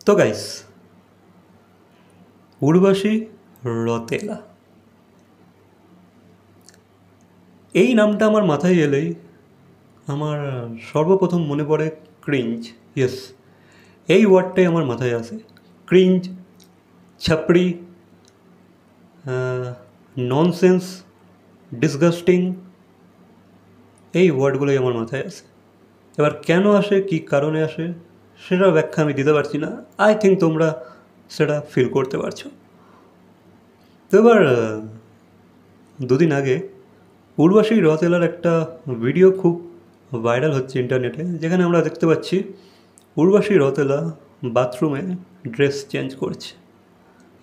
তো গাইস, উর্বশী রতেলা এই নামটা আমার মাথায় এলেই আমার সর্বপ্রথম মনে পড়ে ক্রিঞ্জ। ইয়েস, এই ওয়ার্ডটাই আমার মাথায় আসে। ক্রিঞ্জ, ছাপড়ি, ননসেন্স, ডিসগাস্টিং, এই ওয়ার্ডগুলোই আমার মাথায় আসে। এবার কেন আসে, কী কারণে আসে, সেটা ব্যাখ্যা আমি দিতে পারছি না। আই থিঙ্ক তোমরা সেটা ফিল করতে পারছো। তো এবার দুদিন আগে উর্বশী রতেলার একটা ভিডিও খুব ভাইরাল হচ্ছে ইন্টারনেটে, যেখানে আমরা দেখতে পাচ্ছি উর্বশী রতেলা বাথরুমে ড্রেস চেঞ্জ করছে।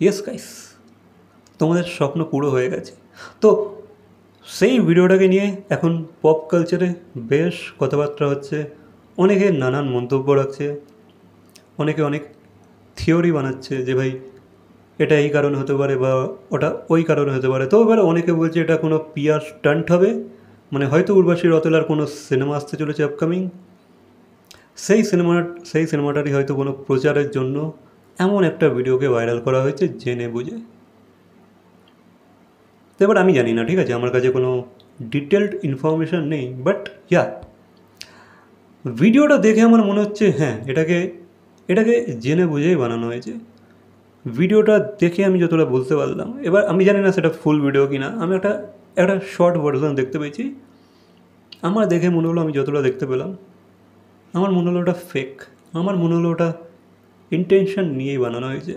ইয়েস গাইস, তোমাদের স্বপ্ন পুরো হয়ে গেছে। তো সেই ভিডিওটাকে নিয়ে এখন পপ কালচারে বেশ কথাবার্তা হচ্ছে, অনেকে নানান মন্তব্য রাখছে, অনেকে অনেক থিওরি বানাচ্ছে যে ভাই এটা এই কারণে হতে পারে বা ওটা ওই কারণে হতে পারে। তো এবার অনেকে বলছে এটা কোনো পিআর স্টান্ট হবে, মানে হয়তো উর্বশী রতেলার কোনো সিনেমা আসতে চলেছে আপকামিং, সেই সিনেমাটারই হয়তো কোনো প্রচারের জন্য এমন একটা ভিডিওকে ভাইরাল করা হয়েছে জেনে বুঝে। তো এবার আমি জানি না, ঠিক আছে, আমার কাছে কোনো ডিটেলড ইনফরমেশান নেই, বাট ইয়া, ভিডিওটা দেখে আমার মনে হচ্ছে হ্যাঁ এটাকে এটাকে জেনে বুঝেই বানানো হয়েছে। ভিডিওটা দেখে আমি যতটা বুঝতে পারলাম, এবার আমি জানি না সেটা ফুল ভিডিও কি না, আমি একটা একটা শর্ট ভার্সন দেখতে পেয়েছি। আমার দেখে মনে হলো, আমি যতটা দেখতে পেলাম আমার মনে হলো ওটা ফেক। আমার মনে হলো ওটা ইন্টেনশন নিয়েই বানানো হয়েছে।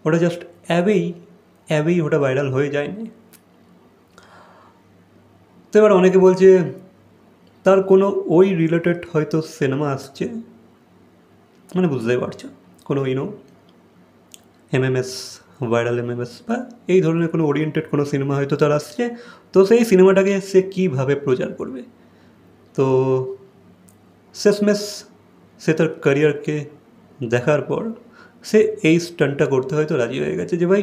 ওটা জাস্ট অ্যাবেই ওটা ভাইরাল হয়ে যায়নি। তো এবার অনেকে বলছে তার কোনো ওই রিলেটেড হয়তো সিনেমা আসছে, মানে বুঝতেই পারছো, কোনো এমএমএস, ভাইরাল এমএমএস বা এই ধরনের কোনো ওরিয়েন্টেড কোনো সিনেমা হয়তো তার আসছে। তো সেই সিনেমাটাকে সে কীভাবে প্রচার করবে, তো শেষমেশ সে তার ক্যারিয়ারকে দেখার পর সে এই স্টান্টটা করতে হয়তো রাজি হয়ে গেছে যে ভাই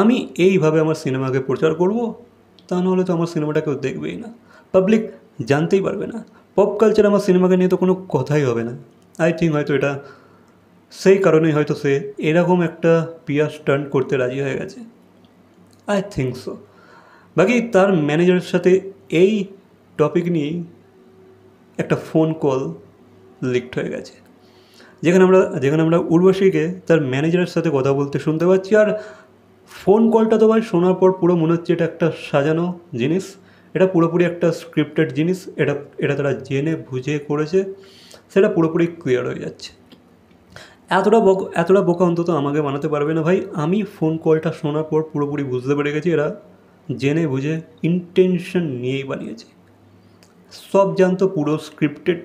আমি এইভাবে আমার সিনেমাকে প্রচার করব, তা নাহলে তো আমার সিনেমাটা কেউ দেখবেই না, পাবলিক জানতেই পারবে না, পপ কালচার আমার সিনেমাকে নিয়ে তো কোনো কথাই হবে না। আই থিঙ্ক হয়তো এটা সেই কারণেই হয়তো সে এরকম একটা পিআর স্টান্ট করতে রাজি হয়ে গেছে। I think so. বাকি তার ম্যানেজারের সাথে এই টপিক নিয়েই একটা ফোন কল লিকড হয়ে গেছে, যেখানে আমরা উর্বশীকে তার ম্যানেজারের সাথে কথা বলতে শুনতে পাচ্ছি। আর ফোন কলটা তো ভাই শোনার পর পুরো মনে হচ্ছে এটা একটা সাজানো জিনিস, এটা পুরোপুরি একটা স্ক্রিপ্টেড জিনিস, এটা তারা জেনে বুঝে করেছে, সেটা পুরোপুরি ক্লিয়ার হয়ে যাচ্ছে। এতটা বোকা অন্তত আমাকে বানাতে পারবে না ভাই। আমি ফোন কলটা শোনার পর পুরোপুরি বুঝতে পেরে গেছি এরা জেনে বুঝে ইন্টেনশন নিয়েই বানিয়েছে। সব জানতো পুরো স্ক্রিপ্টেড,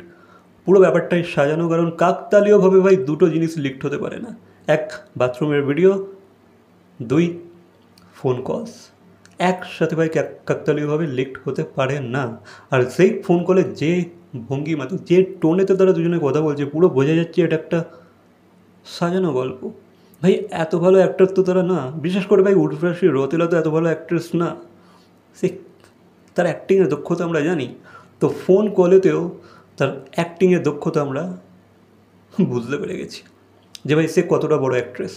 পুরো ব্যাপারটাই সাজানো। কারণ কাকতালীয়ভাবে ভাই দুটো জিনিস লিকড হতে পারে না, এক বাথরুমের ভিডিও, দুই ফোন কলস, একসাথে ভাই কাকতালীয়ভাবে লিকড হতে পারে না। আর সেই ফোন কলে যে ভঙ্গিমাতে, যে টোনেতে তারা দুজনে কথা বলছে, পুরো বোঝা যাচ্ছে এটা একটা সাজানো গল্প। ভাই এত ভালো অ্যাক্টর তো তারা না, বিশেষ করে ভাই উর্বশী রতেলা তো এত ভালো অ্যাক্ট্রেস না, সে তার অ্যাক্টিংয়ের দক্ষতা আমরা জানি। তো ফোন কলেতেও তার অ্যাক্টিংয়ের দক্ষতা আমরা বুঝতে পেরে গেছি যে ভাই সে কতটা বড় অ্যাক্ট্রেস।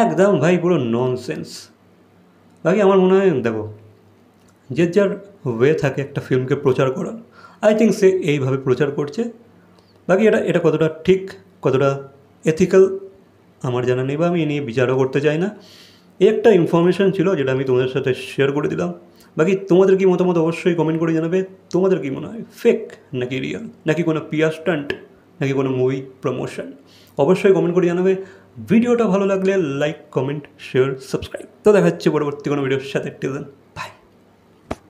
একদম ভাই পুরো ননসেন্স। বাকি আমার মনে হয় দেখো, যে যার ওয়ে থাকে একটা ফিল্মকে প্রচার করার, আই থিঙ্ক সে এইভাবে প্রচার করছে। বাকি এটা কতটা ঠিক, কতটা এথিক্যাল আমার জানা নেই, বা আমি এ নিয়ে বিচারও করতে চাই না। এই একটা ইনফরমেশান ছিল যেটা আমি তোমাদের সাথে শেয়ার করে দিলাম। বাকি তোমাদের কি মতামত অবশ্যই কমেন্ট করে জানাবে। তোমাদের কি মনে হয়, ফেক নাকি রিয়েল, নাকি কোনো পিআর স্টান্ট, নাকি কোনো মুভি প্রমোশন, অবশ্যই কমেন্ট করে জানাবে। ভিডিওটা ভালো লাগলে লাইক, কমেন্ট, শেয়ার, সাবস্ক্রাইব। তো দেখা হচ্ছে পরবর্তী কোনো ভিডিওর সাথে। টিল দেন।